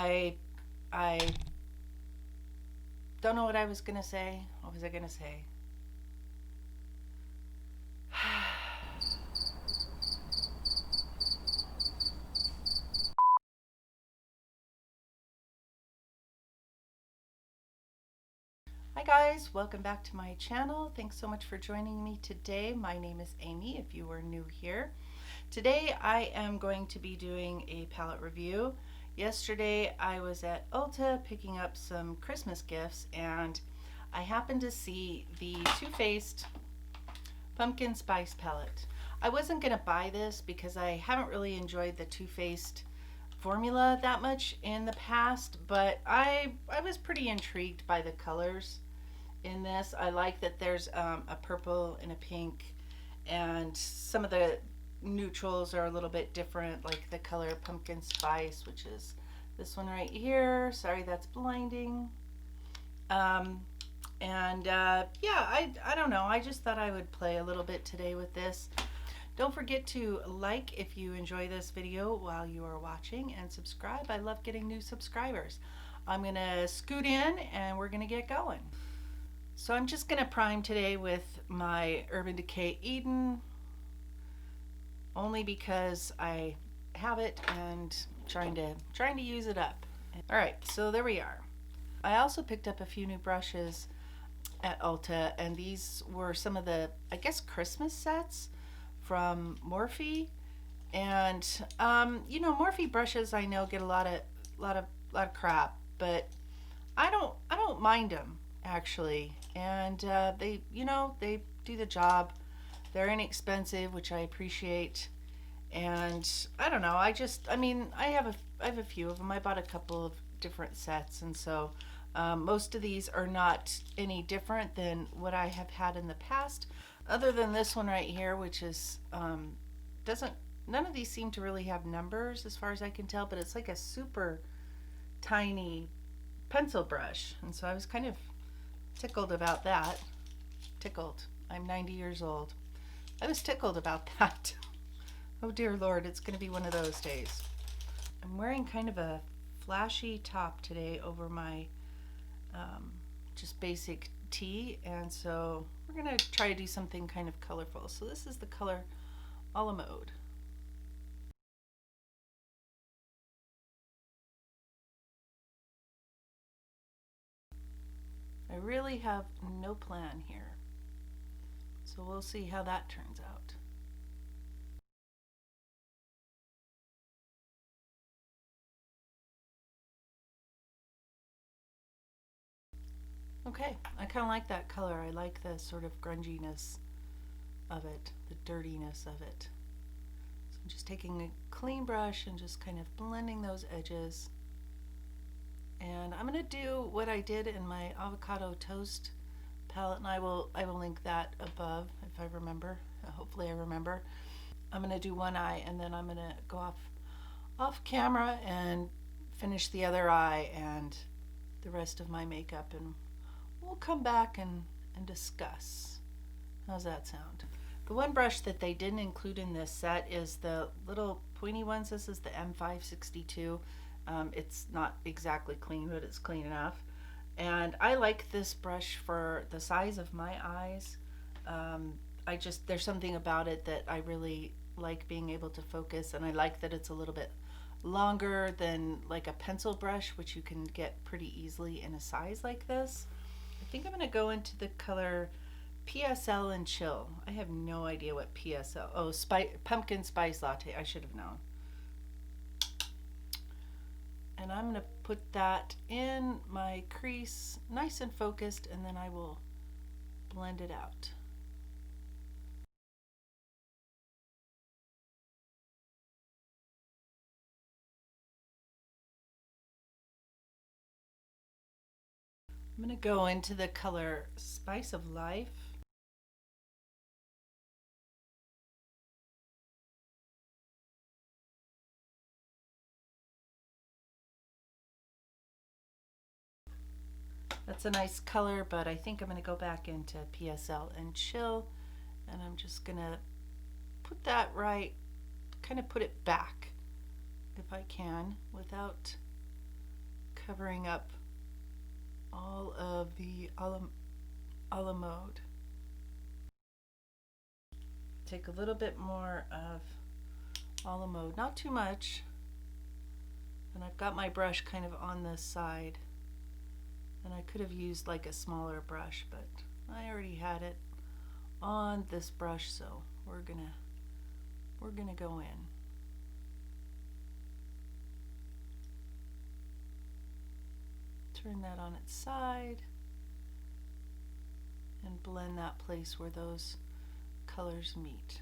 I don't know what I was gonna say. What was I gonna say? Hi guys, welcome back to my channel. Thanks so much for joining me today. My name is Amy if you are new here. Today I am going to be doing a palette review. Yesterday I was at Ulta picking up some Christmas gifts and I happened to see the TooFaced Pumpkin Spice palette. I wasn't going to buy this because I haven't really enjoyed the TooFaced formula that much in the past, but I was pretty intrigued by the colors in this. I like that there's a purple and a pink, and some of the neutrals are a little bit different, like the color Pumpkin Spice, which is this one right here. Sorry, that's blinding. Yeah, I don't know. I just thought I would play a little bit today with this. Don't forget to like if you enjoy this video while you are watching, and subscribe. I love getting new subscribers. I'm gonna scoot in and we're gonna get going. So I'm just gonna prime today with my Urban Decay Eden, only because I have it and trying to use it up. All right, so there we are. I also picked up a few new brushes at Ulta, and these were some of the, I guess, Christmas sets from Morphe. And you know, Morphe brushes I know get a lot of crap, but I don't mind them actually. And they, you know, they do the job. They're inexpensive, which I appreciate. And I don't know, I mean, I have a few of them. I bought a couple of different sets, and so most of these are not any different than what I have had in the past, other than this one right here, which is none of these seem to really have numbers as far as I can tell, but it's like a super tiny pencil brush, and so I was kind of tickled about that. Tickled. I'm 90 years old. I was tickled about that. Oh dear Lord, it's going to be one of those days. I'm wearing kind of a flashy top today over my just basic tee, and so we're going to try to do something kind of colorful. So this is the color a la mode. I really have no plan here, so we'll see how that turns out. Okay, I kind of like that color. I like the sort of grunginess of it, the dirtiness of it. So I'm just taking a clean brush and just kind of blending those edges. And I'm going to do what I did in my avocado toast palette, and I will link that above if I remember. Hopefully I remember. I'm going to do one eye, and then I'm going to go off camera and finish the other eye and the rest of my makeup, and we'll come back and discuss. How's that sound? The one brush that they didn't include in this set is the little pointy ones. This is the M562. It's not exactly clean, but it's clean enough. And I like this brush for the size of my eyes. There's something about it that I really like being able to focus, and I like that it's a little bit longer than like a pencil brush, which you can get pretty easily in a size like this. I think I'm going to go into the color PSL and Chill. I have no idea what PSL. Oh, Pumpkin Spice Latte. I should have known. And I'm going to put that in my crease, nice and focused, and then I will blend it out. I'm going to go into the color Spice of Life. That's a nice color, but I think I'm going to go back into PSL and Chill, and I'm just going to put that right, kind of put it back if I can without covering up all of the a la mode. Take a little bit more of a la mode, not too much. And I've got my brush kind of on this side. And I could have used like a smaller brush, but I already had it on this brush, so we're gonna go in. Turn that on its side and blend that place where those colors meet.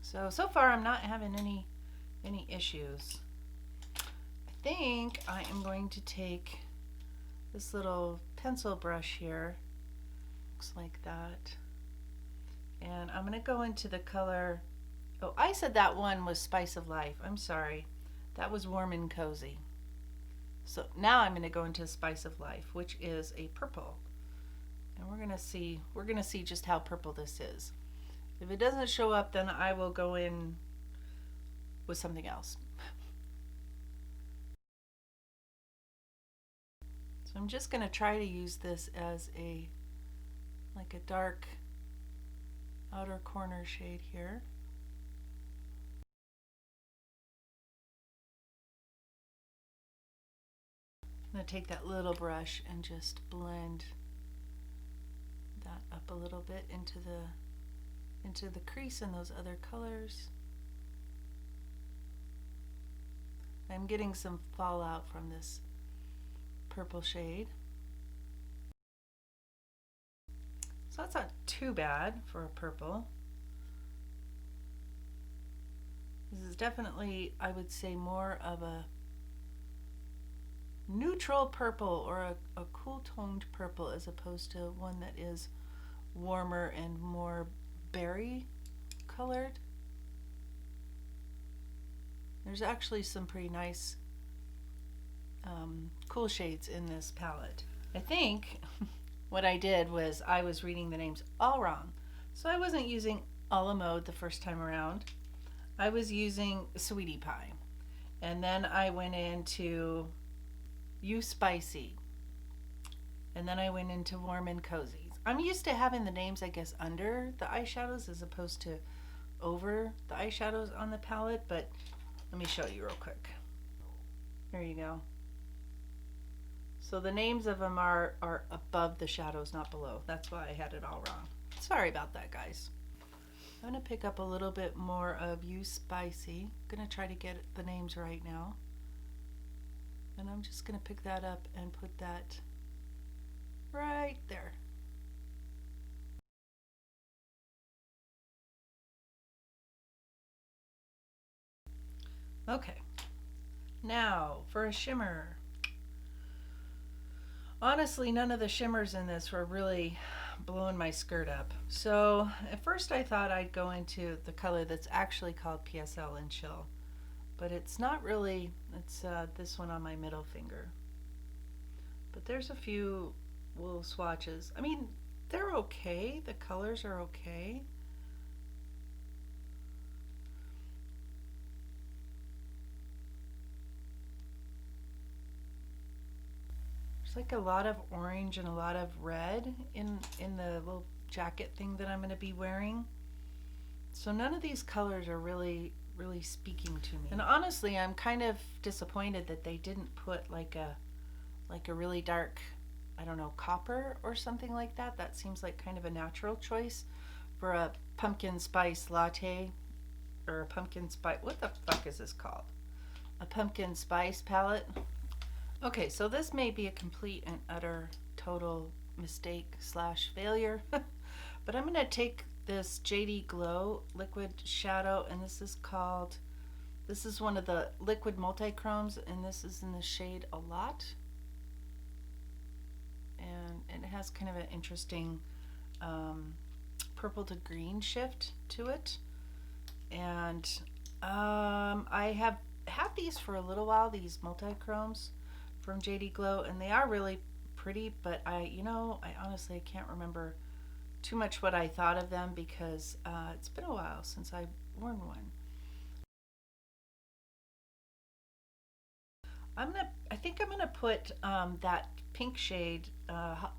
So far I'm not having any issues. I think I am going to take this little pencil brush here, looks like that, and I'm going to go into the color, oh, I said that one was Spice of Life, I'm sorry, that was Warm and Cozy. So now I'm going to go into Spice of Life, which is a purple, and we're going to see just how purple this is. If it doesn't show up, then I will go in with something else. So I'm just going to try to use this as like a dark outer corner shade here. I'm going to take that little brush and just blend that up a little bit into the crease in those other colors. I'm getting some fallout from this purple shade. So that's not too bad for a purple. This is definitely, I would say, more of a neutral purple or a cool toned purple as opposed to one that is warmer and more berry colored. There's actually some pretty nice cool shades in this palette. I think what I did was I was reading the names all wrong. So I wasn't using a la mode the first time around. I was using Sweetie Pie. And then I went into You Spicy. And then I went into Warm and Cozy. I'm used to having the names, I guess, under the eyeshadows as opposed to over the eyeshadows on the palette, but let me show you real quick. There you go. So the names of them are above the shadows, not below. That's why I had it all wrong. Sorry about that, guys. I'm going to pick up a little bit more of You Spicy. I'm going to try to get the names right now. And I'm just going to pick that up and put that right there. Okay, now for a shimmer. Honestly, none of the shimmers in this were really blowing my skirt up. So at first I thought I'd go into the color that's actually called PSL and Chill, but it's not really. It's this one on my middle finger. But there's a few little swatches. I mean, they're okay. The colors are okay. Like a lot of orange and a lot of red in the little jacket thing that I'm going to be wearing. So none of these colors are really speaking to me. And honestly, I'm kind of disappointed that they didn't put like a really dark, I don't know, copper or something like that. That seems like kind of a natural choice for a pumpkin spice latte or a pumpkin spice, what the fuck is this called? A pumpkin spice palette. Okay, so this may be a complete and utter total mistake / failure, but I'm going to take this JD Glow liquid shadow, and this is one of the liquid multi-chromes, and this is in the shade A Lot, and it has kind of an interesting purple to green shift to it, and I have had these for a little while, these multi-chromes from JD Glow, and they are really pretty, but I honestly can't remember too much what I thought of them because it's been a while since I've worn one. I think I'm gonna put that pink shade,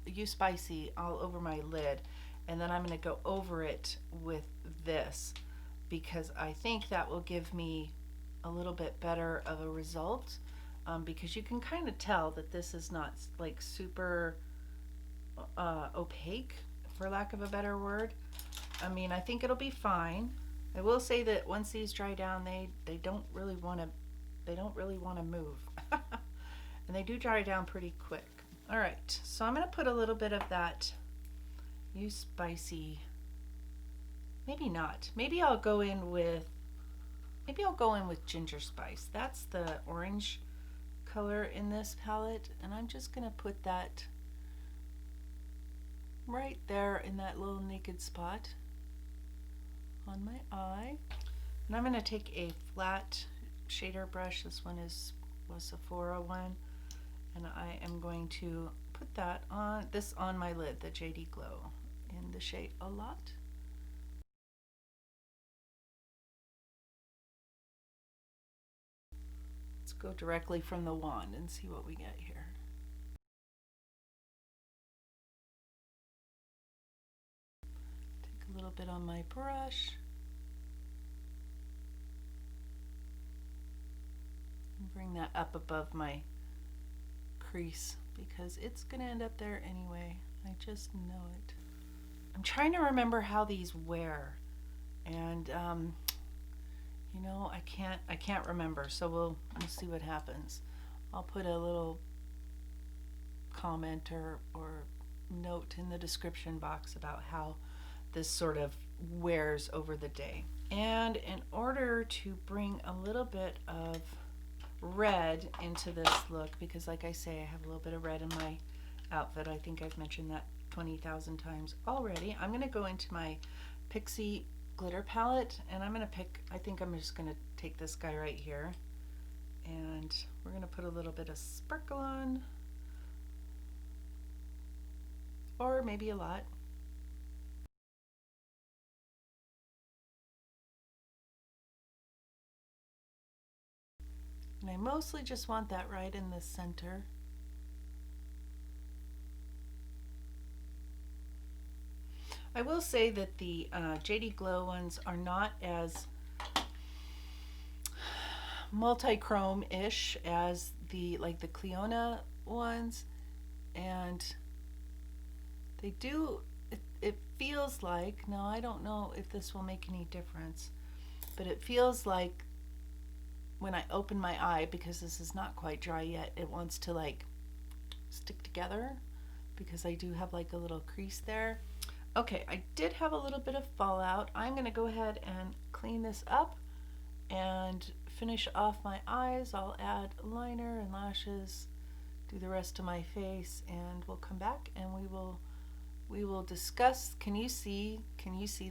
You Spicy, all over my lid, and then I'm gonna go over it with this because I think that will give me a little bit better of a result. Because you can kind of tell that this is not like super opaque, for lack of a better word. I mean, I think it'll be fine. I will say that once these dry down, they don't really want to move. And they do dry down pretty quick. All right, so I'm going to put a little bit of that You Spicy. Maybe not. Maybe I'll go in with ginger spice. That's the orange color in this palette, and I'm just going to put that right there in that little naked spot on my eye. And I'm going to take a flat shader brush. This one was a Sephora one, and I am going to put that on my lid, the JD Glow, in the shade A Lot. Let's go directly from the wand and see what we get here. Take a little bit on my brush. And bring that up above my crease because it's going to end up there anyway. I just know it. I'm trying to remember how these wear, and you know, I can't remember, so we'll see what happens. I'll put a little comment or note in the description box about how this sort of wears over the day. And in order to bring a little bit of red into this look, because like I say, I have a little bit of red in my outfit, I think I've mentioned that 20,000 times already, I'm going to go into my Pixie glitter palette, and I'm going to pick, I think I'm just going to take this guy right here, and we're going to put a little bit of sparkle on, or maybe a lot. And I mostly just want that right in the center. I will say that the JD Glow ones are not as multi-chrome-ish as the Cleona ones, and they do, it feels like, now I don't know if this will make any difference, but it feels like when I open my eye, because this is not quite dry yet, it wants to like stick together because I do have like a little crease there. Okay, I did have a little bit of fallout. I'm going to go ahead and clean this up and finish off my eyes. I'll add liner and lashes, do the rest of my face, and we'll come back and we will discuss. Can you see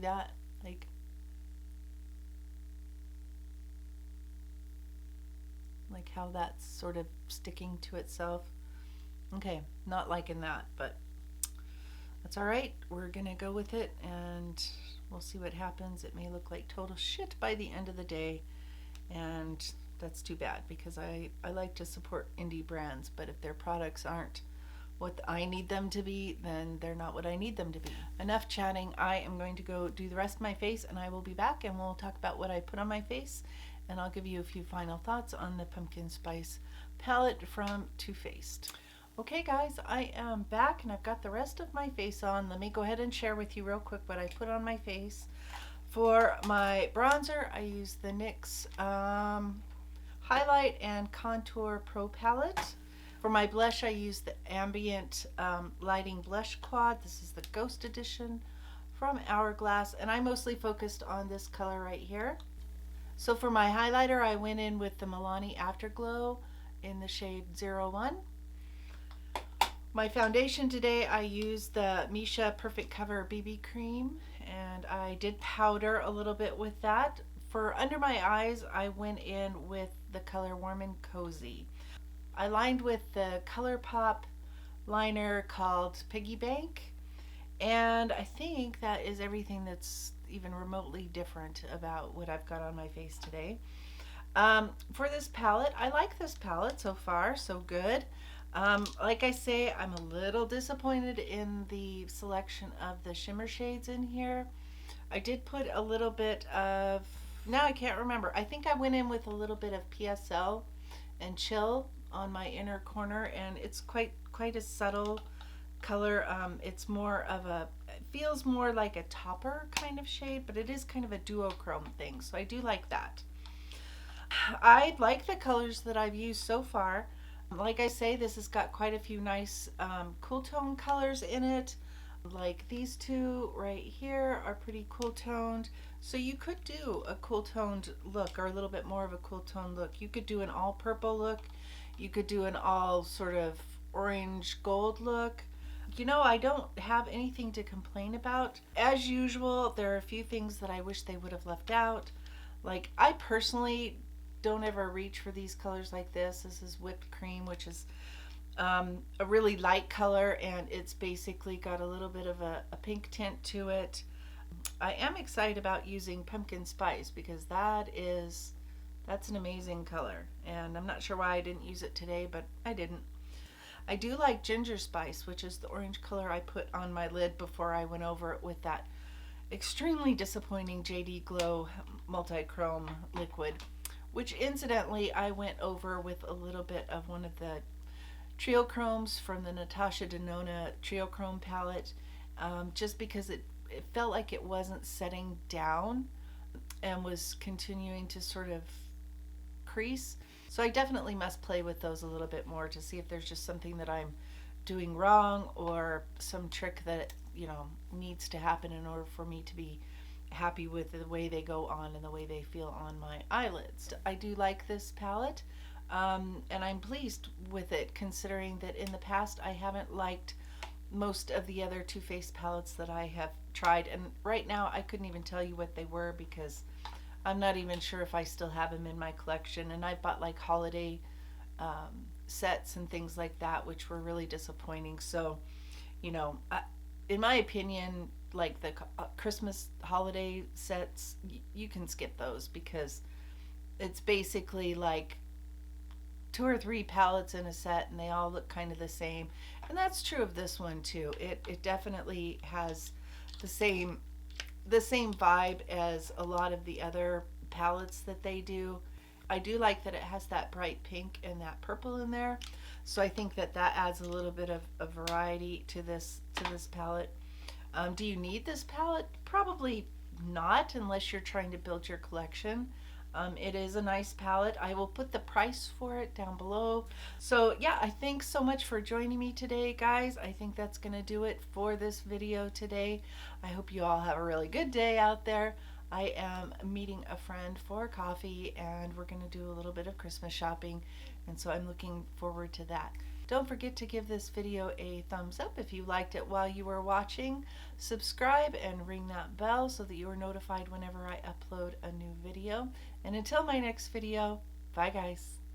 that? Like how that's sort of sticking to itself. Okay, not liking that, but that's all right. We're gonna go with it and we'll see what happens. It may look like total shit by the end of the day, and that's too bad because I like to support indie brands, but if their products aren't what I need them to be, then they're not what I need them to be. Enough chatting. I am going to go do the rest of my face, and I will be back and we'll talk about what I put on my face, and I'll give you a few final thoughts on the pumpkin spice palette from TooFaced. Okay guys, I am back and I've got the rest of my face on. Let me go ahead and share with you real quick what I put on my face. For my bronzer, I use the NYX Highlight and Contour Pro Palette. For my blush, I use the Ambient Lighting Blush Quad. This is the Ghost Edition from Hourglass, and I mostly focused on this color right here. So for my highlighter, I went in with the Milani Afterglow in the shade 01. My foundation today, I used the Misha Perfect Cover BB Cream, and I did powder a little bit with that. For under my eyes, I went in with the color Warm and Cozy. I lined with the ColourPop liner called Piggy Bank, and I think that is everything that's even remotely different about what I've got on my face today. For this palette, I like this palette so far, so good. Like I say, I'm a little disappointed in the selection of the shimmer shades in here. I did put a little bit of, now I can't remember. I think I went in with a little bit of PSL and Chill on my inner corner, and it's quite a subtle color. It's more of a, it feels more like a topper kind of shade, but it is kind of a duochrome thing, so I do like that. I like the colors that I've used so far. Like I say, this has got quite a few nice cool tone colors in it. Like these two right here are pretty cool toned. So you could do a cool toned look, or a little bit more of a cool toned look. You could do an all purple look. You could do an all sort of orange gold look. You know, I don't have anything to complain about. As usual, there are a few things that I wish they would have left out. Like, I personally don't ever reach for these colors like this. This is whipped cream, which is a really light color, and it's basically got a little bit of a pink tint to it. I am excited about using pumpkin spice because that's an amazing color, and I'm not sure why I didn't use it today, but I didn't. I do like ginger spice, which is the orange color I put on my lid before I went over it with that extremely disappointing JD Glow multi-chrome liquid, which incidentally I went over with a little bit of one of the Trio Chromes from the Natasha Denona Trio Chrome palette, just because it felt like it wasn't setting down and was continuing to sort of crease. So I definitely must play with those a little bit more to see if there's just something that I'm doing wrong, or some trick that, you know, needs to happen in order for me to be happy with the way they go on and the way they feel on my eyelids. I do like this palette, and I'm pleased with it, considering that in the past I haven't liked most of the other Too Faced palettes that I have tried, and right now I couldn't even tell you what they were because I'm not even sure if I still have them in my collection. And I bought like holiday sets and things like that, which were really disappointing. So, you know, in my opinion, like the Christmas holiday sets, you can skip those because it's basically like 2 or 3 palettes in a set and they all look kind of the same. And that's true of this one too. It definitely has the same vibe as a lot of the other palettes that they do. I do like that it has that bright pink and that purple in there, so I think that adds a little bit of a variety to this palette. Do you need this palette? Probably not, unless you're trying to build your collection. It is a nice palette. I will put the price for it down below. So yeah, I thanks so much for joining me today, guys. I think that's gonna do it for this video today. I hope you all have a really good day out there. I am meeting a friend for coffee, and we're gonna do a little bit of Christmas shopping, and so I'm looking forward to that. Don't forget to give this video a thumbs up if you liked it while you were watching. Subscribe and ring that bell so that you are notified whenever I upload a new video. And until my next video, bye guys.